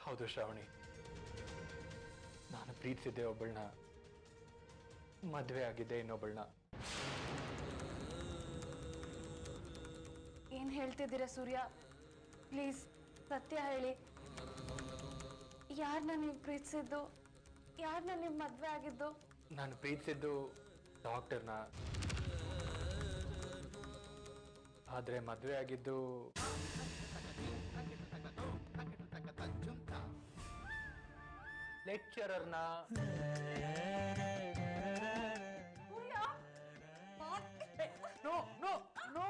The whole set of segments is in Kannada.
ಹೌದು ಶ್ರಾವಣಿ, ನಾನು ಪ್ರೀತಿಸಿದ್ದೆ ಒಬ್ಬಳನ್ನ, ಮದುವೆ ಆಗಿದ್ದೆ ಇನ್ನೊಬ್ಬಳನ್ನ. ಏನ್ ಹೇಳ್ತಿದ್ದೀರಾ ಸೂರ್ಯ? ಪ್ಲೀಸ್ ಸತ್ಯ ಹೇಳಿ. ಯಾರನ್ನ ನೀವು ಪ್ರೀತಿಸಿದ್ದು? ಯಾರನ್ನ ನೀವು ಮದುವೆ ಆಗಿದ್ದು? ನಾನು ಪ್ರೀತಿಸಿದ್ದು ಡಾಕ್ಟರ್ನ, ಆದ್ರೆ ಮದುವೆ ಆಗಿದ್ದು ಲೆಕ್ಚರರ್ನ. No no no.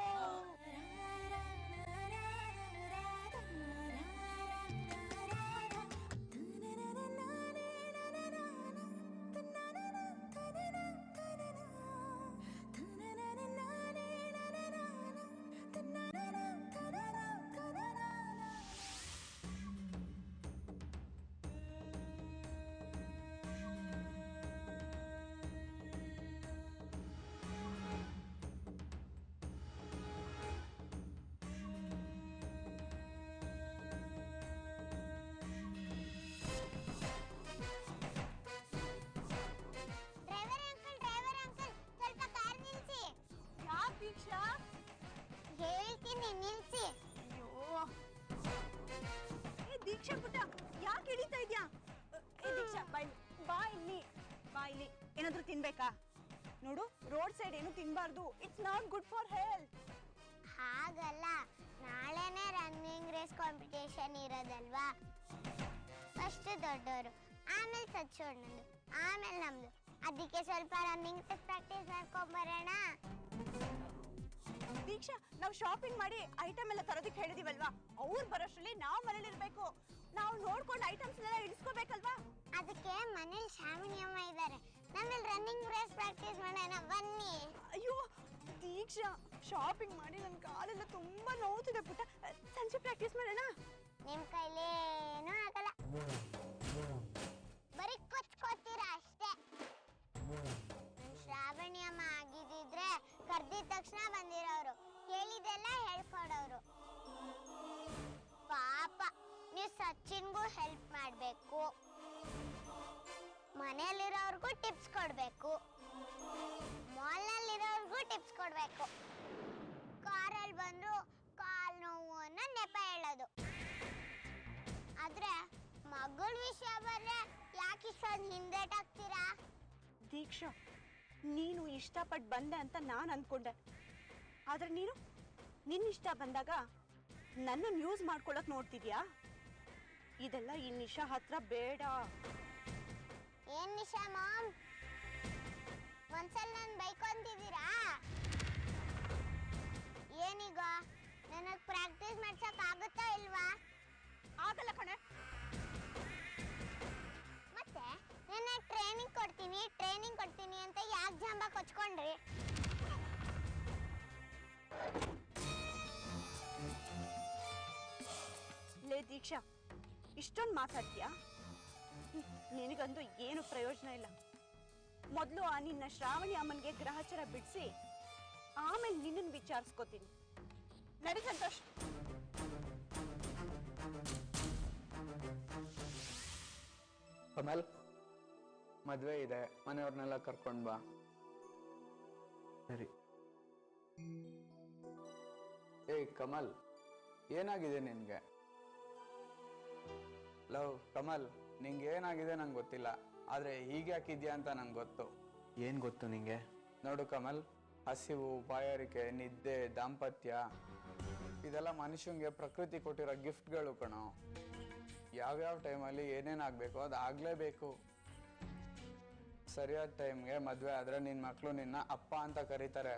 ದೀಕ್ಷಾ ಪುಟ್ಟ, ಯಾಕೆ ಹಿಡಿತಾ ಇದ್ಯಾ? ದೀಕ್ಷಾ ಬಾ ಇಲ್ಲಿ, ಬಾ ಇಲ್ಲಿ. ಏನಾದ್ರೂ ತಿನ್ಬೇಕಾ? ನೋಡು, ರೋಡ್ ಸೈಡ್ ಏನು ತಿನ್ಬಾರ್ದು. It's not good for health. ಹಾಗಲ್ಲ, ನಾಳೆನೆ ರನ್ನಿಂಗ್ ರೇಸ್ ಕಾಂಪಿಟೇಷನ್ ಇರೋದಲ್ವಾ. ಫಸ್ಟ್ ದೊಡ್ಡವರು, ಆಮೇಲೆ ಸಚ್ಚೋಣ್ಣಂದು, ಆಮೇಲೆ ನಮ್ದು. ಅದಕ್ಕೆ ಸ್ವಲ್ಪ ರನ್ನಿಂಗ್ ರೇಸ್ ಪ್ರಾಕ್ಟೀಸ್ ಮಾಡ್ಕೊಂಬರೋಣ. ದೀಕ್ಷಾ, ನಾವು ಶಾಪಿಂಗ್ ಮಾಡಿ ಐಟಮ್ ಎಲ್ಲ ತರೋದಕ್ಕೆ ಹೇಳಿದೀವಲ್ವಾ, ಅವ್ರು ಬರೋಷ್ರಲ್ಲಿ ನಾವು ಮನೇಲಿ ಇರ್ಬೇಕು. ನಾವು ನೋಡ್ಕೊಂಡು ಐಟಮ್ಸ್ ಎಲ್ಲ ಇಳಿಸ್ಕೋಬೇಕಲ್ವಾ. ಅದಕ್ಕೆ ಮನೇಲಿ ಶ್ರಾವಣಿ ಅಮ್ಮ ಇದ್ದಾರೆ, ನಮ್ಮಲ್ಲಿ ರನ್ನಿಂಗ್ ರೇಸ್ ಪ್ರಾಕ್ಟೀಸ್ ಮಾಡೋಣ ಬನ್ನಿ. ಅಯ್ಯೋ ದೀಕ್ಷಾ, ಶಾಪಿಂಗ್ ಮಾಡಿ ನನ್ನ ಕಾಲೆಲ್ಲ ತುಂಬಾ ನೋವುತ್ತಿದೆ ಪುಟ್ಟ. ಸಂಜೆ ಪ್ರಾಕ್ಟೀಸ್ ಮಾಡೋಣ. ನಿಮ್ ಕೈಲೇನೂ ಆಗಲ್ಲ, ಬರೀ ಕೊಚ್ಕೋತೀರಾ ಅಷ್ಟೇ. ಶ್ರಾವಣಿ ಅಮ್ಮ ಆಗಿದ್ದಿದ್ರೆ ಕರ್ದಿದ ತಕ್ಷಣ ಬಂದಿರೋರು, ಹೇಳಿದೆಲ್ಲ ಹೇಳ್ಕೊಡೋರು. ಪಾಪ, ನೀವು ಸಚಿನ್ಗೂ ಹೆಲ್ಪ್ ಮಾಡಬೇಕು, ಮನೆಯಲ್ಲಿರೋರ್ಗೂ ಟಿಪ್ಸ್ ಕೊಡಬೇಕು, ಮಾಲ್ನಲ್ಲಿರೋರ್ಗೂ ಟಿಪ್ಸ್ ಕೊಡಬೇಕು. ಕಾರಲ್ಲಿ ಬಂದು ಕಾಲ್ ನೋವು ಅನ್ನೋ ನೆಪ ಹೇಳೋದು. ಆದ್ರೆ ಮಗಳ ವಿಷಯ ಬಂದ್ರೆ ಯಾಕೆ ಇಷ್ಟೊಂದು ಹಿಂದೇಟಾಗ್ತೀರಾ? ದೀಕ್ಷಾ, ನೀನು ಇಷ್ಟಪಟ್ಟು ಬಂದೆ ಅಂತ ನಾನು ಅನ್ಕೊಂಡೆ. ಆದ್ರೆ ನೀನು ನಿನ್ನ ಇಷ್ಟ ಬಂದಾಗ ನನ್ನನ್ನು ಯೂಸ್ ಮಾಡ್ಕೊಳಕ್ ನೋಡ್ತಿದ್ಯಾ? ಇದೆಲ್ಲ ಈ ನಿಶಾ ಹತ್ರ ಬೇಡ. ಏನ್ ನಿಶಾ ಮಾಮ್, ಒಂದ್ಸಲ ನನ್ ಬೈಕೊಂತಿದ್ದೀರಾ? ಏನೀಗ ನನಗ್ ಪ್ರಾಕ್ಟೀಸ್ ಮಾಡ್ಸಕ್ ಆಗುತ್ತಾ ಇಲ್ವಾ? ಆಗಲ್ಲ ಕಣೆ. ಮತ್ತೆ ನನ್ನ ಟ್ರೈನಿಂಗ್ ಕೊಡ್ತೀನಿ ಅಂತ ಯಾಕೆ ಜಂಬ ಕೊಚ್ಕೊಂಡ್ರಿ? ಲೇ ದೀಕ್ಷಾ, ಇಷ್ಟೊಂದು ಮಾತಾಡ್ತೀಯಾ? ನಿನಗಂದು ಏನು ಪ್ರಯೋಜನ ಇಲ್ಲ. ಮೊದಲು ಆ ನಿನ್ನ ಶ್ರಾವಣಿ ಅಮ್ಮನಿಗೆ ಗ್ರಹಚಾರ ಬಿಡಿಸಿ ಆಮೇಲೆ ನಿನ್ನನ್ನು ವಿಚಾರಿಸ್ಕೋತೀನಿ. ನಡಿ ಸಂತೋಷ್. ಕಮಲ್, ಮದ್ವೆ ಇದೆ, ಮನೆಯವ್ರನ್ನೆಲ್ಲ ಕರ್ಕೊಂಡ್ ಬಾ. ಸರಿ. ಏಯ್ ಕಮಲ್, ಏನಾಗಿದೆ ನಿನ್ಗೆ? ಲವ್ ಕಮಲ್, ನಿಂಗೆ ಏನಾಗಿದೆ ನಂಗೆ ಗೊತ್ತಿಲ್ಲ, ಆದ್ರೆ ಹೀಗೆ ಹಾಕಿದ್ಯಾ ಅಂತ ನಂಗೆ ಗೊತ್ತು. ಏನ್ ಗೊತ್ತು ನಿಂಗೆ? ನೋಡು ಕಮಲ್, ಹಸಿವು, ಬಾಯಾರಿಕೆ, ನಿದ್ದೆ, ದಾಂಪತ್ಯ ಇದೆಲ್ಲ ಮನುಷ್ಯಂಗೆ ಪ್ರಕೃತಿ ಕೊಟ್ಟಿರೋ ಗಿಫ್ಟ್ಗಳು ಕಣೋ. ಯಾವ್ಯಾವ ಟೈಮಲ್ಲಿ ಏನೇನಾಗಬೇಕು ಅದು ಆಗಲೇಬೇಕು. ಸರಿಯಾದ ಟೈಮ್ಗೆ ಮದುವೆ ಆದರೆ ನಿನ್ನ ಮಕ್ಕಳು ನಿನ್ನ ಅಪ್ಪ ಅಂತ ಕರೀತಾರೆ,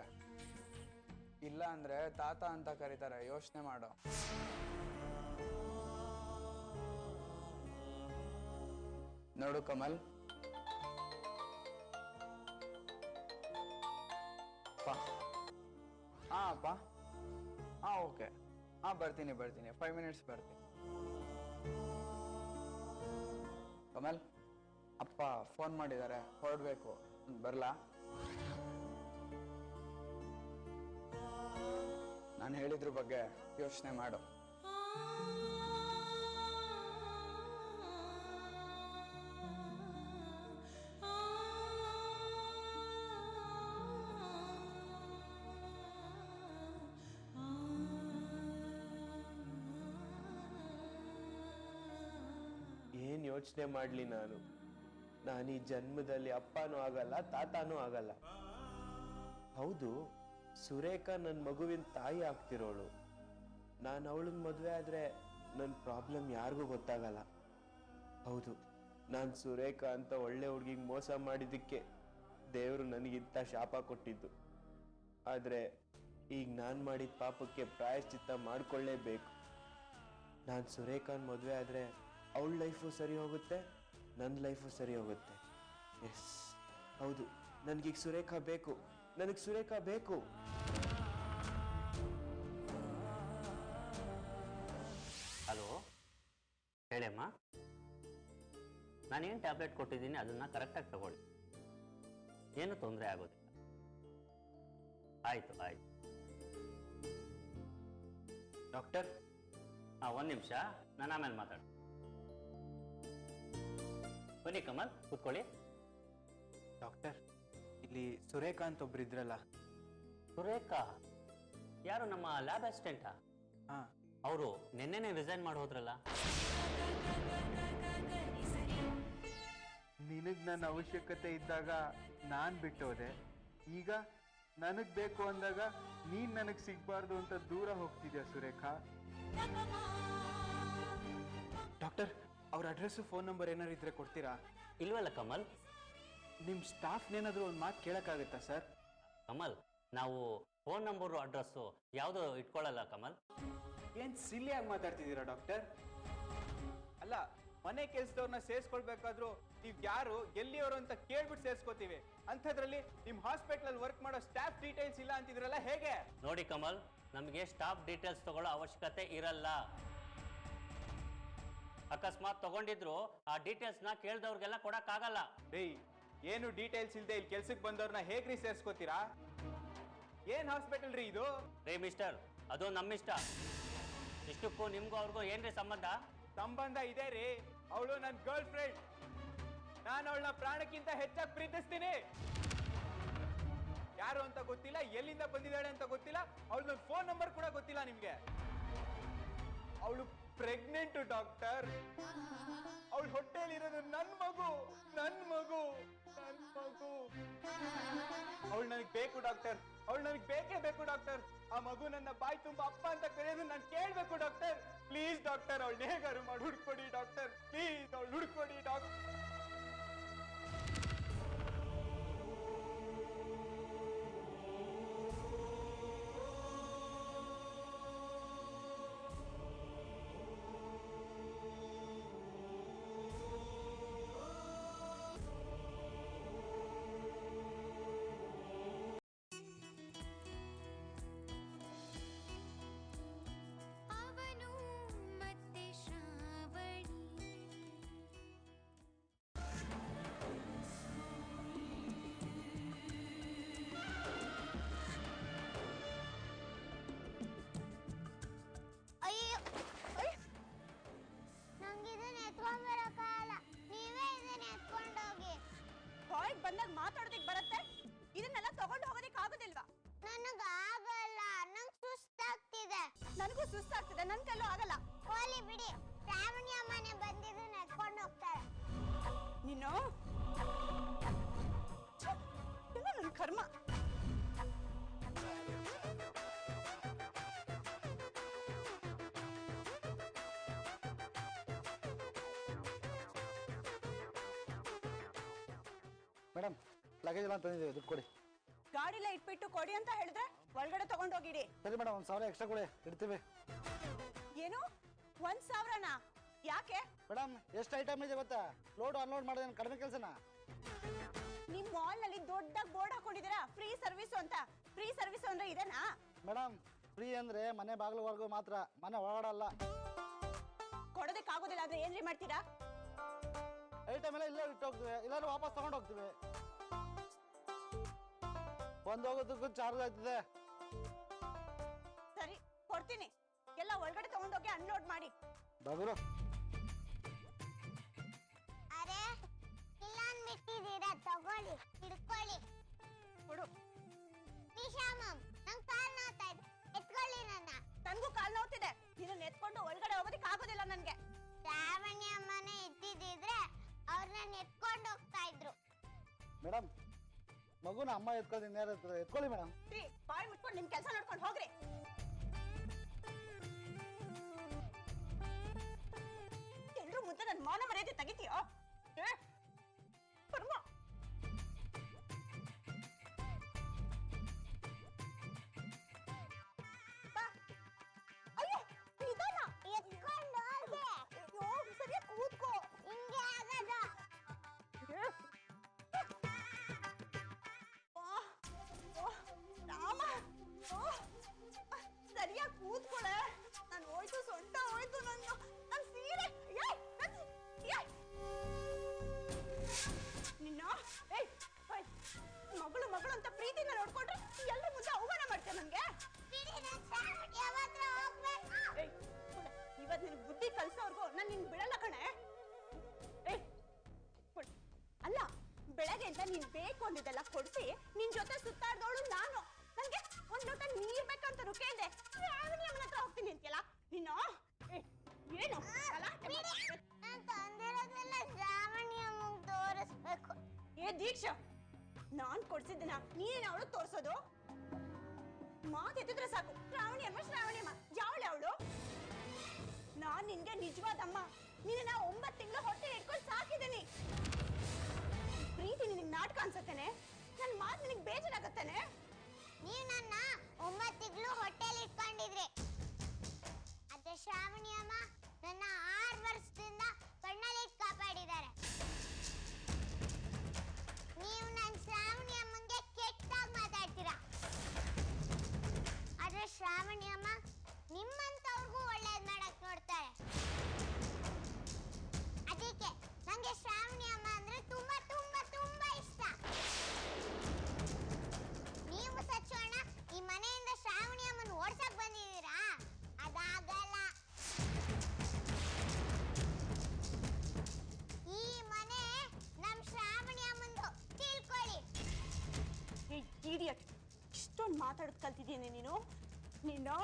ಇಲ್ಲ ಅಂದರೆ ತಾತ ಅಂತ ಕರೀತಾರೆ. ಯೋಚನೆ ಮಾಡೋ. ನೋಡು ಕಮಲ್, ಅಪ್ಪ, ಓಕೆ, ಬರ್ತೀನಿ 5 ಮಿನಿಟ್ಸ್ ಬರ್ತೀನಿ. ಕಮಲ್, ಅಪ್ಪ ಫೋನ್ ಮಾಡಿದ್ದಾರೆ, ಹೊರಡ್ಬೇಕು. ಬರಲಾ? ನಾನು ಹೇಳಿದ್ರ ಬಗ್ಗೆ ಯೋಚನೆ ಮಾಡು. ಏನ್ ಯೋಚನೆ ಮಾಡ್ಲಿ ನಾನು ಈ ಜನ್ಮದಲ್ಲಿ ಅಪ್ಪನೂ ಆಗಲ್ಲ ತಾತನೂ ಆಗಲ್ಲ. ಹೌದು, ಸುರೇಖಾ ನನ್ನ ಮಗುವಿನ ತಾಯಿ ಆಗ್ತಿರೋಳು. ನಾನು ಅವಳನ್ನ ಮದುವೆ ಆದ್ರೆ ನನ್ನ ಪ್ರಾಬ್ಲಮ್ ಯಾರಿಗೂ ಗೊತ್ತಾಗಲ್ಲ. ಹೌದು, ನಾನು ಸುರೇಖಾ ಅಂತ ಒಳ್ಳೆ ಹುಡುಗಿಗೆ ಮೋಸ ಮಾಡಿದ್ದಕ್ಕೆ ದೇವರು ನನಗಿಂತ ಶಾಪ ಕೊಟ್ಟಿದ್ದು. ಆದ್ರೆ ಈಗ ನಾನು ಮಾಡಿದ ಪಾಪಕ್ಕೆ ಪ್ರಾಯಶ್ಚಿತ್ತ ಮಾಡ್ಕೊಳ್ಳೇಬೇಕು. ನಾನು ಸುರೇಖಾನ್ ಮದುವೆ ಆದ್ರೆ ಅವಳ ಲೈಫು ಸರಿ ಹೋಗುತ್ತೆ, ನನ್ನ ಲೈಫು ಸರಿ ಹೋಗುತ್ತೆ. ಎಸ್, ಹೌದು, ನನಗೀಗ ಸುರೇಖಾ ಬೇಕು, ನನಗೆ ಸುರೇಖಾ ಬೇಕು. ಹಲೋ, ಹೇಳಮ್ಮ. ನಾನೇನು ಟ್ಯಾಬ್ಲೆಟ್ ಕೊಟ್ಟಿದ್ದೀನಿ ಅದನ್ನು ಕರೆಕ್ಟಾಗಿ ತಗೊಳ್ಳಿ, ಏನು ತೊಂದರೆ ಆಗೋದಿಲ್ಲ. ಆಯಿತು ಆಯಿತು ಡಾಕ್ಟರ್. ಒಂದು ನಿಮಿಷ, ನಾನು ಆಮೇಲೆ ಮಾತಾಡ್ತೀನಿ. ಬನ್ನಿ ಕಮಲ್, ಕೂತ್ಕೊಳ್ಳಿ. ಡಾಕ್ಟರ್, ಇಲ್ಲಿ ಸುರೇಖಾ ಅಂತ ಒಬ್ರು ಇದ್ರಲ್ಲ? ಸುರೇಖಾ ಯಾರು? ನಮ್ಮ ಲ್ಯಾಬ್ ಅಸಿಸ್ಟೆಂಟಾ? ಹಾಂ. ಅವರು ನಿನ್ನೆನೇ ರಿಸೈನ್ ಮಾಡಿ ಹೋದ್ರಲ್ಲ. ನಿನಗೆ ನನ್ನ ಅವಶ್ಯಕತೆ ಇದ್ದಾಗ ನಾನು ಬಿಟ್ಟೋದೆ, ಈಗ ನನಗೆ ಬೇಕು ಅಂದಾಗ ನೀನು ನನಗೆ ಸಿಗಬಾರ್ದು ಅಂತ ದೂರ ಹೋಗ್ತಿದ್ಯಾ ಸುರೇಖಾ? ಡಾಕ್ಟರ್, ಅವ್ರ ಅಡ್ರೆಸ್ಸು ಫೋನ್ ನಂಬರ್ ಏನಾರು ಇದ್ರೆ ಕೊಡ್ತೀರಾ? ಇಲ್ವಲ್ಲ ಕಮಲ್. ನಿಮ್ಮ ಸ್ಟಾಫ್ನೇನಾದರೂ ಒಂದು ಮಾತು ಕೇಳೋಕ್ಕಾಗತ್ತಾ ಸರ್? ಕಮಲ್, ನಾವು ಫೋನ್ ನಂಬರು ಅಡ್ರೆಸ್ಸು ಯಾವುದೋ ಇಟ್ಕೊಳ್ಳಲ್ಲ ಕಮಲ್. ಏನು ಸಿಲ್ಲಿಯಾಗಿ ಮಾತಾಡ್ತಿದ್ದೀರಾ ಡಾಕ್ಟರ್? ಅಲ್ಲ, ಮನೆ ಕೆಲಸದವ್ರನ್ನ ಸೇರಿಸ್ಕೊಳ್ಬೇಕಾದ್ರೂ ನೀವು ಯಾರು ಎಲ್ಲಿಯವರು ಅಂತ ಕೇಳ್ಬಿಟ್ಟು ಸೇರಿಸ್ಕೋತೀವಿ. ಅಂಥದ್ರಲ್ಲಿ ನಿಮ್ಮ ಹಾಸ್ಪಿಟ್ಲಲ್ಲಿ ವರ್ಕ್ ಮಾಡೋ ಸ್ಟಾಫ್ ಡೀಟೇಲ್ಸ್ ಇಲ್ಲ ಅಂತಿದ್ರಲ್ಲ, ಹೇಗೆ? ನೋಡಿ ಕಮಲ್, ನಮಗೆ ಸ್ಟಾಫ್ ಡೀಟೇಲ್ಸ್ ತಗೊಳ್ಳೋ ಅವಶ್ಯಕತೆ ಇರಲ್ಲ. ಅಕಸ್ಮಾತ್ ತಗೊಂಡಿದ್ರು ಆ ಡೀಟೇಲ್ಸ್ನ ಕೇಳ್ದವ್ರಿಗೆಲ್ಲ ಕೊಡಕ್ಕಾಗಲ್ಲ. ರೀ, ಏನು ಡೀಟೇಲ್ಸ್ ಇಲ್ಲದೆ ಇಲ್ಲಿ ಕೆಲ್ಸಕ್ಕೆ ಬಂದವ್ರನ್ನ ಹೇಗ್ರಿ ಸೇರಿಸ್ಕೋತೀರಾ? ಏನ್ ಹಾಸ್ಪಿಟಲ್ ರೀ ಇದು? ರೇ ಮಿಸ್ಟರ್, ಅದು ನಮ್ಮಿಷ್ಟ. ಇಷ್ಟಕ್ಕೂ ನಿಮ್ಗೂ ಅವ್ರಿಗೂ ಏನ್ರಿ ಸಂಬಂಧ? ಸಂಬಂಧ ಇದೆ ರೀ. ಅವಳು ನನ್ನ ಗರ್ಲ್ ಫ್ರೆಂಡ್. ನಾನು ಅವಳನ್ನ ಪ್ರಾಣಕ್ಕಿಂತ ಹೆಚ್ಚಾಗಿ ಪ್ರೀತಿಸ್ತೀನಿ. ಯಾರು ಅಂತ ಗೊತ್ತಿಲ್ಲ, ಎಲ್ಲಿಂದ ಬಂದಿದ್ದಾಳೆ ಅಂತ ಗೊತ್ತಿಲ್ಲ, ಅವಳ ನನ್ನ ಫೋನ್ ನಂಬರ್ ಕೂಡ ಗೊತ್ತಿಲ್ಲ ನಿಮ್ಗೆ. ಅವಳು ಪ್ರೆಗ್ನೆಂಟ್ ಡಾಕ್ಟರ್. ಅವಳ ಹೊಟ್ಟೆಲಿರೋದು ನನ್ನ ಮಗು. ಅವಳು ನನಗೆ ಬೇಕು ಡಾಕ್ಟರ್, ಅವಳು ನನಗೆ ಬೇಕೇ ಬೇಕು ಡಾಕ್ಟರ್. ಆ ಮಗು ನನ್ನ ಬಾಯಿ ತುಂಬ ಅಪ್ಪ ಅಂತ ಕರೆಯೋದು ನಾನು ಕೇಳಬೇಕು ಡಾಕ್ಟರ್. ಪ್ಲೀಸ್ ಡಾಕ್ಟರ್, ಅವಳು ಹೇಗಾರು ಮಾಡಿ ಹುಡ್ಕೊಡಿ ಡಾಕ್ಟರ್. ಪ್ಲೀಸ್, ಅವಳು ಹುಡ್ಕೊಡಿ ಡಾಕ್ಟರ್. ಬಂದಾಗ ಮಾತಾಡೋದಿಕ್ ಬರುತ್ತೆ, ಇದನ್ನೆಲ್ಲ ತಗೊಂಡು ಹೋಗೋದಿಕ್ ಆಗೋದಿಲ್ವಾ? ನನಗಾಗಲ್ಲ, ನಂಗೆ ಸುಸ್ತಾಗ್ತಿದೆ. ನನಗೂ ಸುಸ್ತಾಗ್ತಿದೆ, ನನ್ ಕೈಲೂ ಆಗಲ್ಲ. ಹೋಲಿ ಬಿಡಿ, ಶ್ರಾವಣಿ ಅಮ್ಮನೆ ಬಂದಿದ್ದು ನೆಟ್ಕೊಂಡು ಹೋಗ್ತಾರೆ. ನೀನು ನನ್ನ ಕರ್ಮ. ಮೇಡಮ್, ಲಗೇಜ್ ಎಲ್ಲ ತಂದಿದ್ದೀವಿ, ದುಡ್ಡು ಕೊಡಿ. ಗಾಡಿಲ ಇಟ್ಬಿಟ್ಟು ಕೊಡಿ ಅಂತ ಹೇಳಿದ್ರೆ ಒಳಗಡೆ ತಗೊಂಡೋಗಿಡಿ. ಸರಿ ಮೇಡಮ್, 1,000 ಎಕ್ಸ್ಟ್ರಾ ಕೊಡಿ, ಇಡ್ತೀವಿ. ಏನು 1,000ನಾ? ಯಾಕೆ ಮೇಡಮ್? ಎಷ್ಟು ಐಟಮ್ ಇದೆ ಗೊತ್ತಾ? ಲೋಡ್ ಅನ್ಲೋಡ್ ಮಾಡೋದೇನು ಕಡಿಮೆ ಕೆಲಸನಾ? ನಿಮ್ ಮಾಲ್ ನಲ್ಲಿ ದೊಡ್ಡದಾಗಿ ಬೋರ್ಡ್ ಹಾಕೊಂಡಿದ್ದೀರಾ, ಫ್ರೀ ಸರ್ವಿಸ್ ಅಂತ. ಫ್ರೀ ಸರ್ವಿಸ್ ಅಂದ್ರೆ ಇದೇನಾ? ಮೇಡಮ್, ಫ್ರೀ ಅಂದ್ರೆ ಮನೆ ಬಾಗಿಲುವರೆಗೂ ಮಾತ್ರ, ಮನೆ ಒಳಗಡೆ ಅಲ್ಲ. ಕೊಡೋದಕ್ಕೆ ಆಗೋದಿಲ್ಲ ಅಂದ್ರೆ ಏನ್ರಿ ಮಾಡ್ತೀರಾ? ಐಟಮ್ ಎಲ್ಲ ಇಲ್ಲೇ ಇಟ್ಟು ಹೋಗ್ತೀವಿ, ಇಲ್ಲಾಂದ್ರೆ ವಾಪಸ್ ತಗೊಂಡು ಹೋಗ್ತೀವಿ. ಬಂದು ಹೋಗೋದಕ್ಕೂ ಚಾರ್ಜ್ ಆಯ್ತದೆ. ಸರಿ ಕೊಡ್ತೀನಿ, ಎಲ್ಲ ಒಳಗಡೆ ತಗೊಂಡೋಗಿ ಅನ್ಲೋಡ್ ಮಾಡಿ. ಬಗುರು ಅರೆ ಇಲ್ಲ ಅಂದ್ಬಿಟ್ಟಿದ್ದೀರಾ, ತಗೊಳ್ಳಿ ಹಿಡ್ಕೊಳ್ಳಿ. ಕೊಡು. ನಿಶಾ ಮ್ಯಾಮ್, ನಂಗೆ ಕಾಲ್ ನೋವ್ತಾ ಇದೆ, ಎತ್ಕೊಳ್ಳಿ ನನ್ನ. ನನ್ಗೂ ಕಾಲ್ ನೋವ್ತಿದೆ, ನಿನ್ನ ಎತ್ಕೊಂಡು ಒಳಗಡೆ ಹೋಗೋದಕ್ಕೆ ಆಗೋದಿಲ್ಲ ನನ್ಗೆ. ಶ್ರಾವಣಿ ಅಮ್ಮನೇ ಇದ್ದಿದ್ರೆ ಅವ್ರನ್ನ ಎತ್ಕೊಂಡು ಹೋಗ್ತಾ ಇದ್ರು. ಮೇಡಮ್, ಮಗುನ ಅಮ್ಮ ಎತ್ಕೊಳ್ಳಿ, ನೇರ ಎತ್ಕೊಳ್ಳಿ ಮೇಡಮ್. ಬಾಯ್ ಮುಟ್ಕೊಂಡು ನಿಮ್ ಕೆಲಸ ನೋಡ್ಕೊಂಡು ಹೋಗ್ರಿ. ಎಲ್ರೂ ಮುಂದೆ ನನ್ನ ಮಾನ ಮರ್ಯಾದೆ ತೆಗಿತೀಯೋ? ಪರ್ಮ ಅಯ್ಯೋ ನಿಧಾನ, ಎತ್ಕೊಂಡು ಹೋಗಿ. ಅಯ್ಯೋ ಸರಿಯಾಗಿ ಕೂತ್ಕೋ. ಹಿಂಗೆ ಆಗದು. ರಾಮ, ಸರಿಯಾಗಿ ಕೂತ್ಕೊಳೆ. ನಾನು ಹೋಯ್ತು, ಸೊಂಟ ಹೋಯ್ತು, ನನ್ನ ಸೀರೆ. ನಿನ್ನ ಮಗಳು ಮಗಳು ಅಂತ ಪ್ರೀತಿನ ನೋಡ್ಕೊಂಡ್ರೆ ಎಲ್ಲರ ಮುಂದೆ ಅವಮಾನ ಮಾಡ್ತೇನೆ ನನ್ಗೆ. ಇವತ್ತು ನಿನ್ ಬುದ್ಧಿ ಕಲ್ಸೋರ್ಗು ನಾನು ನಿನ್ ಬಿಡಲ್ಲ ಕಣೆ. ಅಲ್ಲ, ಬೆಳಗ್ಗೆ ಅಂತ ನೀನ್ ಬೇಕು ಅಂದಿದ್ದೆಲ್ಲ ಕೊಡ್ಸಿ ನಿನ್ ಜೊತೆ ಸುತ್ತಾಡ್ದವಳು ನಾನು. ನನ್ಗೆ ಒಂದ್ ಲೋಟ ನೀರ್ ಬೇಕಂತ ಕೇಳ್ದೆ, ಶ್ರಾವಣಿ ಅಮ್ಮನ ಹತ್ರ ಹೋಗ್ತೀನಿ ಅಂತೀಯಲ್ಲ ನೀನು. ಏನು ನಾನ್ ತಂದಿರೋದೆಲ್ಲ ಶ್ರಾವಣಿ ಅಮ್ಮಂಗ್ ತೋರಿಸ್ಬೇಕು. ಏ ದೀಕ್ಷಾ, ನಾನ್ ಕೊಡ್ಸಿದ್ದನ್ನ ನೀನೇನ ಅವಳು ತೋರ್ಸೋದು? ಮಾತೆತ್ತಿದ್ರೆ ಸಾಕು, ಶ್ರಾವಣಿ ಅಮ್ಮ ಶ್ರಾವಣಿ ಅಮ್ಮ. ಯಾವಳೆ ಅವಳು? ನಾನ್ ನಿನ್ಗೆ ನಿಜವಾದಮ್ಮ. ನಿನ್ನ 9 ತಿಂಗಳು ಹೊಟ್ಟೆ ಇಟ್ಕೊಂಡು ಸಾಕಿದ್ದೀನಿ. ಪ್ರೀತಿ ನಿನಗೆ ನಾಟಕ ಅನ್ಸತ್ತೇನೆ? ನನ್ ಮಾತು ನಿನಗೆ ಬೇಜಾರಾಗತ್ತೇನೆ? ನೀವ್ ನನ್ನ 9 ತಿಂಗಳು ಹೊಟ್ಟೆಲಿ ಇಟ್ಕೊಂಡಿದ್ರಿ. ಅದೇ ಶ್ರಾವಣಿ ಅಮ್ಮ ನನ್ನ 6 ವರ್ಷದಿಂದ ಕಣ್ಣಲ್ಲಿ ಕಾಪಾಡಿದ್ದಾರೆ. ನೀವು ನನ್ನ ಶ್ರಾವಣಿ ಅಮ್ಮಂಗೆ ಕೆಟ್ಟಾಗಿ ಮಾತಾಡ್ತೀರಾ. ಆದ್ರೆ ಶ್ರಾವಣಿ ಅಮ್ಮ ನಿಮ್ಮಂತವ್ರಿಗೂ ಒಳ್ಳೇದ್ ಮಾಡಕ್ ನೋಡ್ತಾರೆ. ಅದಕ್ಕೆ ನಂಗೆ ಶ್ರಾವಣಿ ಅಮ್ಮ ಅಂದ್ರೆ ತುಂಬಾ ತುಂಬಾ ತುಂಬಾ ಇಷ್ಟ. ನೀವು ಸಚ್ಚೋಣ ಈ ಮನೆಯಿಂದ ಶ್ರಾವಣಿ ಅಮ್ಮನ ಓಡ್ಸಕ್ ಬಂದಿದ್ದೀರಾ? ಅದಾಗಲ್ಲ. ಈ ಮನೆ ನಮ್ ಶ್ರಾವಣಿ ಅಮ್ಮಂದು, ತಿಳ್ಕೊಳ್ಳಿ. ಇಡಿಯಟ್, ಇಷ್ಟೊಂದು ಮಾತಾಡೋದು ಕಲ್ತಿದ್ದೀನಿ ನೀನು. ನೀನು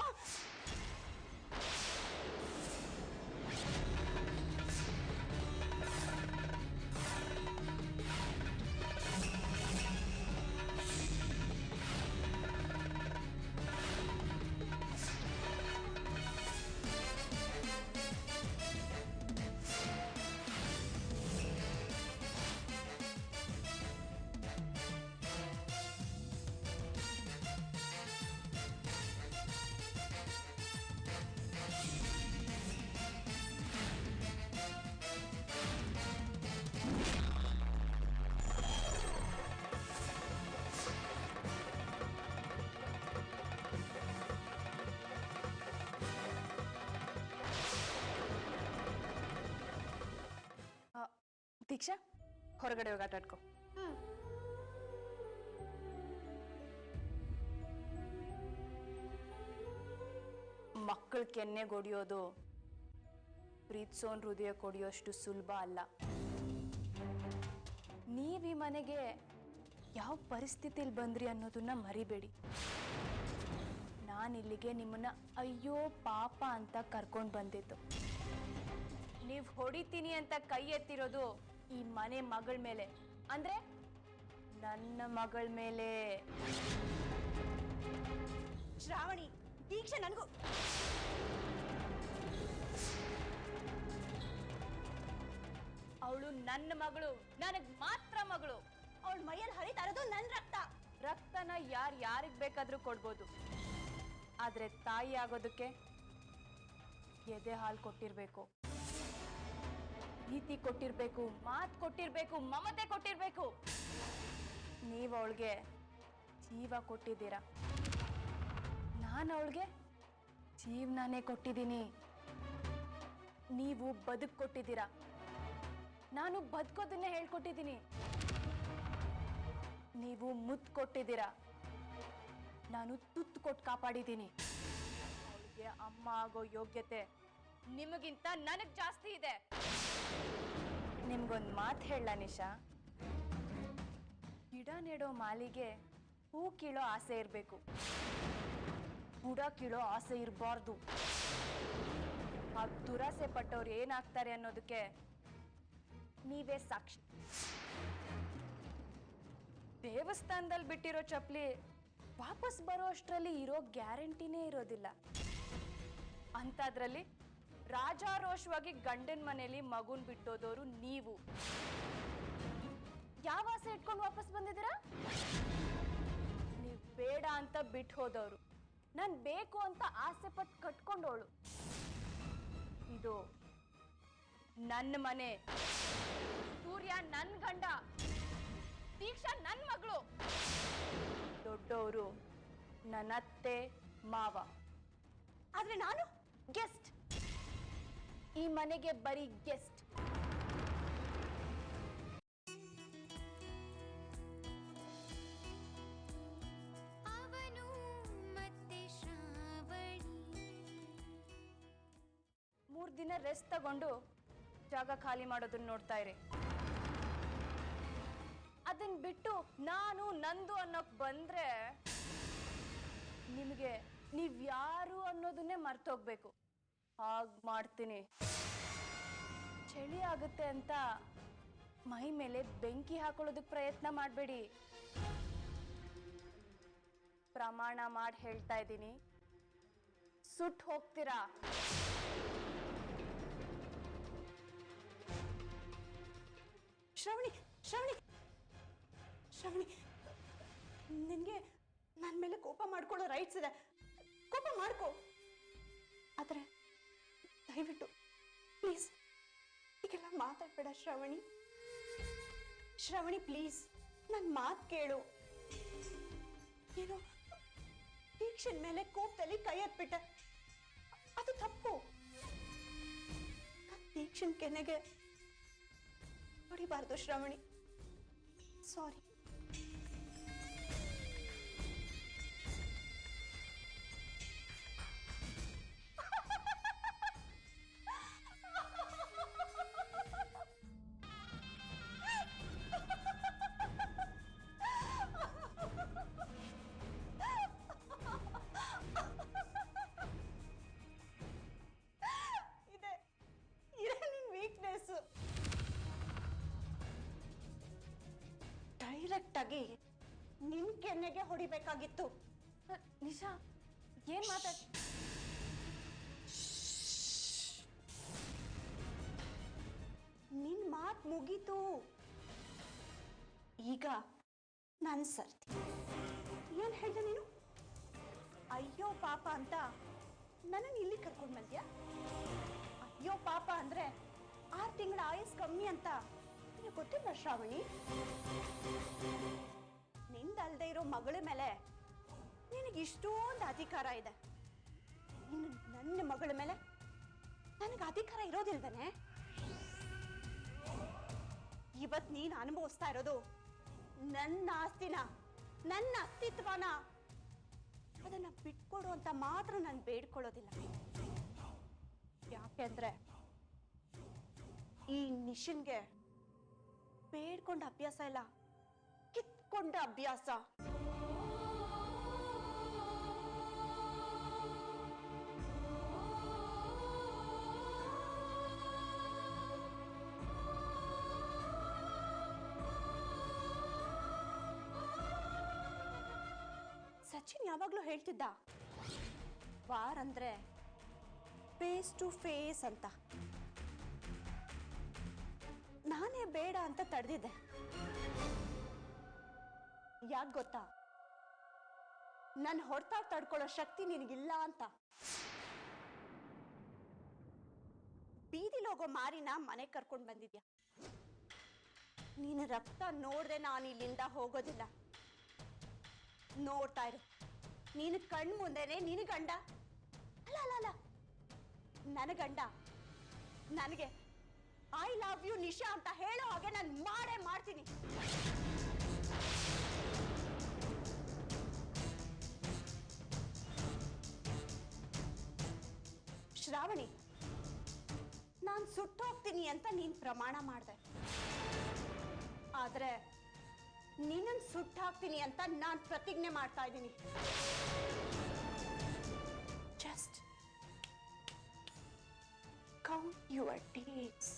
ದೀಕ್ಷಾ, ಹೊರಗಡೆ ಹೋಗಿ ಆಟ ಆಡ್ಕೊ. ಮಕ್ಕಳ ಕೆನ್ನೆ ಕೊಡಿಯೋದು ಪ್ರೀತ್ಸೋನ್ ಹೃದಯ ಕೊಡಿಯೋಷ್ಟು ಸುಲಭ ಅಲ್ಲ. ನೀವ್ ಈ ಮನೆಗೆ ಯಾವ ಪರಿಸ್ಥಿತಿಲಿ ಬಂದ್ರಿ ಅನ್ನೋದನ್ನ ಮರಿಬೇಡಿ. ನಾನಿಲ್ಲಿಗೆ ನಿಮ್ಮನ್ನ ಅಯ್ಯೋ ಪಾಪ ಅಂತ ಕರ್ಕೊಂಡು ಬಂದಿದ್ದು. ನೀವು ಹೊಡಿತೀನಿ ಅಂತ ಕೈ ಎತ್ತಿರೋದು ಈ ಮನೆ ಮಗಳ ಮೇಲೆ, ಅಂದ್ರೆ ನನ್ನ ಮಗಳ ಮೇಲೆ. ಶ್ರಾವಣಿ, ದೀಕ್ಷೆ ನನಗೂ. ಅವಳು ನನ್ನ ಮಗಳು, ನನಗ್ ಮಾತ್ರ ಮಗಳು. ಅವಳ ಮೈಯಲ್ಲಿ ಹರಿತಾ ಇರೋದು ನನ್ನ ರಕ್ತ. ರಕ್ತನ ಯಾರಿಗ್ ಬೇಕಾದ್ರೂ ಕೊಡ್ಬೋದು, ಆದ್ರೆ ತಾಯಿ ಆಗೋದಕ್ಕೆ ಎದೆ ಹಾಲು ಕೊಟ್ಟಿರ್ಬೇಕು, ಪ್ರೀತಿ ಕೊಟ್ಟಿರ್ಬೇಕು, ಮಾತು ಕೊಟ್ಟಿರ್ಬೇಕು, ಮಮತೆ ಕೊಟ್ಟಿರ್ಬೇಕು. ನೀವು ಅವಳಿಗೆ ಜೀವ ಕೊಟ್ಟಿದ್ದೀರಾ, ನಾನು ಅವಳಿಗೆ ಜೀವನಾನೇ ಕೊಟ್ಟಿದ್ದೀನಿ. ನೀವು ಬದುಕು ಕೊಟ್ಟಿದ್ದೀರಾ, ನಾನು ಬದುಕೋದನ್ನೇ ಹೇಳ್ಕೊಟ್ಟಿದ್ದೀನಿ. ನೀವು ಮುತ್ತು ಕೊಟ್ಟಿದ್ದೀರಾ, ನಾನು ತುತ್ತು ಕೊಟ್ಟು ಕಾಪಾಡಿದ್ದೀನಿ. ಅವಳಿಗೆ ಅಮ್ಮ ಆಗೋ ಯೋಗ್ಯತೆ ನಿಮಗಿಂತ ನನಗ್ ಜಾಸ್ತಿ ಇದೆ. ನಿಮ್ಗೊಂದು ಮಾತು ಹೇಳ ನಿಶಾ, ಗಿಡ ನೆಡೋ ಮಾಲಿಗೆ ಹೂ ಕೀಳೋ ಆಸೆ ಇರಬೇಕು, ಬುಡ ಕೀಳೋ ಆಸೆ ಇರಬಾರ್ದು. ಆ ದುರಾಸೆ ಪಟ್ಟವ್ರು ಏನಾಗ್ತಾರೆ ಅನ್ನೋದಕ್ಕೆ ನೀವೇ ಸಾಕ್ಷಿ. ದೇವಸ್ಥಾನದಲ್ಲಿ ಬಿಟ್ಟಿರೋ ಚಪ್ಪಲಿ ವಾಪಸ್ ಬರೋ ಅಷ್ಟರಲ್ಲಿ ಇರೋ ಗ್ಯಾರಂಟಿನೇ ಇರೋದಿಲ್ಲ. ಅಂಥದ್ರಲ್ಲಿ ರಾಜಾರೋಷವಾಗಿ ಗಂಡನ ಮನೆಯಲ್ಲಿ ಮಗುನ್ ಬಿಟ್ಟೋದವರು ನೀವು. ಯಾವ ಆಸೆ ಇಟ್ಕೊಂಡು ವಾಪಸ್ ಬಂದಿದ್ದೀರಾ? ನೀವು ಬೇಡ ಅಂತ ಬಿಟ್ಟು ಹೋದವರು, ನಾನು ಬೇಕು ಅಂತ ಆಸೆ ಪಟ್ಟು ಕಟ್ಕೊಂಡವಳು. ಇದು ನನ್ನ ಮನೆ, ಸೂರ್ಯ ನನ್ನ ಗಂಡ, ದೀಕ್ಷಾ ನನ್ನ ಮಗಳು, ದೊಡ್ಡವರು ನನ್ನ ಅತ್ತೆ ಮಾವ. ಆದ್ರೆ ನಾನು ಗೆಸ್ಟ್, ಈ ಮನೆಗೆ ಬರೀ ಗೆಸ್ಟ್. ಮೂರು ದಿನ ರೆಸ್ಟ್ ತಗೊಂಡು ಜಾಗ ಖಾಲಿ ಮಾಡೋದನ್ನ ನೋಡ್ತಾ ಇರಿ. ಅದನ್ನ ಬಿಟ್ಟು ನಾನು ನಂದು ಅನ್ನೋಕ್ ಬಂದ್ರೆ ನಿಮಗೆ ನೀವ್ಯಾರು ಅನ್ನೋದನ್ನೇ ಮರ್ತೋಗ್ಬೇಕು. ಹಾಗ್ ಮಾಡ್ತೀನಿ. ಚಳಿ ಆಗುತ್ತೆ ಅಂತ ಮೈ ಮೇಲೆ ಬೆಂಕಿ ಹಾಕೊಳ್ಳೋದಕ್ಕೆ ಪ್ರಯತ್ನ ಮಾಡಬೇಡಿ. ಪ್ರಮಾಣ ಮಾಡಿ ಹೇಳ್ತಾ ಇದ್ದೀನಿ, ಸುಟ್ಟು ಹೋಗ್ತೀರಾ. ಶ್ರಾವಣಿ ಶ್ರಾವಣಿ ಶ್ರಾವಣಿ, ನಿನಗೆ ನನ್ನ ಮೇಲೆ ಕೋಪ ಮಾಡ್ಕೊಳ್ಳೋ ರೈಟ್ಸ್ ಇದೆ, ಕೋಪ ಮಾಡ್ಕೋ. ಆದರೆ ದಯವಿಟ್ಟು ಪ್ಲೀಸ್ ಈಗೆಲ್ಲ ಮಾತಾಡ್ಬೇಡ ಶ್ರಾವಣಿ. ಶ್ರಾವಣಿ ಪ್ಲೀಸ್ ನನ್ನ ಮಾತು ಕೇಳು. ಏನೋ ದೀಕ್ಷನ್ ಮೇಲೆ ಕೋಪದಲ್ಲಿ ಕೈ ಎತ್ಬಿಟ್ಟೆ, ಅದು ತಪ್ಪು. ದೀಕ್ಷನ್ ಕೆನೆಗೆ ಹೊಡಿಬಾರ್ದು ಶ್ರಾವಣಿ, ಸಾರಿ. ಡೈರೆಕ್ಟ್ ಆಗಿ ನಿನ್ ಕೆನ್ನೆಗೆ ಹೊಡಿಬೇಕಾಗಿತ್ತು. ನಿಶಾ ಏನ್ ಮಾತಾಡ್ ನಿನ್ ಮಾತ್ ಮುಗೀತು, ಈಗ ನನ್ ಸರ್ತಿ. ಏನ್ ಹೇಳ್ದೆ ನೀನು? ಅಯ್ಯೋ ಪಾಪ ಅಂತ ನನ್ನನ್ನು ಇಲ್ಲಿ ಕರ್ಕೊಂಡ್ ಬಂದ್ಯಾ? ಅಯ್ಯೋ ಪಾಪ ಅಂದ್ರೆ 6 ತಿಂಗಳ ಆಯಸ್ ಕಮ್ಮಿ ಅಂತ ನಿನಗೆ ಗೊತ್ತಿಲ್ಲ ಶ್ರಾವಣಿ? ನಿಂದಲ್ದೇ ಇರೋ ಮಗಳ ಮೇಲೆ ನಿನಗೆ ಇಷ್ಟೊಂದು ಅಧಿಕಾರ ಇದೆ. ನೀನು ನನ್ನ ಮಗಳ ಮೇಲೆ ನನಗೆ ಅಧಿಕಾರ ಇರೋದಿಲ್ವೇನೆ? ಇವತ್ತು ನೀನು ಅನುಭವಿಸ್ತಾ ಇರೋದು ನನ್ನ ಆಸ್ತಿನ, ನನ್ನ ಅಸ್ತಿತ್ವನ. ಅದನ್ನ ಬಿಟ್ಕೊಡು ಅಂತ ಮಾತ್ರ ನಾನು ಬೇಡ್ಕೊಳ್ಳೋದಿಲ್ಲ. ಯಾಕೆಂದ್ರೆ ಈ ನಿಶನ್ಗೆ ಬೇಡ್ಕೊಂಡ ಅಭ್ಯಾಸ ಇಲ್ಲ, ಕಿತ್ಕೊಂಡ ಅಭ್ಯಾಸ. ಸಚಿನ್ ಯಾವಾಗ್ಲೂ ಹೇಳ್ತಿದ್ದ, ವಾರ್ ಅಂದ್ರೆ ಫೇಸ್ ಟು ಫೇಸ್ ಅಂತ. ನಾನೇ ಬೇಡ ಅಂತ ತಡೆದಿದ್ದೆ. ಯಾಕೆ ಗೊತ್ತಾ? ನನ್ನ ಹೊಡೆತ ತಡ್ಕೊಳ್ಳೋ ಶಕ್ತಿ ನಿನಗಿಲ್ಲ ಅಂತ. ಬೀದಿಲಿ ಹೋಗೋ ಮಾರಿನ ಮನೆ ಕರ್ಕೊಂಡು ಬಂದಿದ್ಯಾ. ನೀನು ರಕ್ತ ನೋಡ್ದೆ ನಾನು ಇಲ್ಲಿಂದ ಹೋಗೋದಿಲ್ಲ. ನೋಡ್ತಾ ಇರು, ನೀನು ಕಣ್ ಮುಂದೆನೆ ನಿನ್ನ ಗಂಡ ಅಲ್ಲ ಅಲ್ಲ ಅಲ್ಲ ನನ್ನ ಗಂಡ ನನಗೆ ಐ ಲವ್ ಯು ನಿಶಾ ಅಂತ ಹೇಳೋ ಹಾಗೆ ನಾನು ಮಾಡೇ ಮಾಡ್ತೀನಿ. ಶ್ರಾವಣಿ, ನಾನು ಸುಟ್ಟೋಗ್ತೀನಿ ಅಂತ ನೀನ್ ಪ್ರಮಾಣ ಮಾಡಿದೆ, ಆದ್ರೆ ನೀನನ್ ಸುಟ್ಟಾಕ್ತೀನಿ ಅಂತ ನಾನು ಪ್ರತಿಜ್ಞೆ ಮಾಡ್ತಾ ಇದ್ದೀನಿ. Just count your days.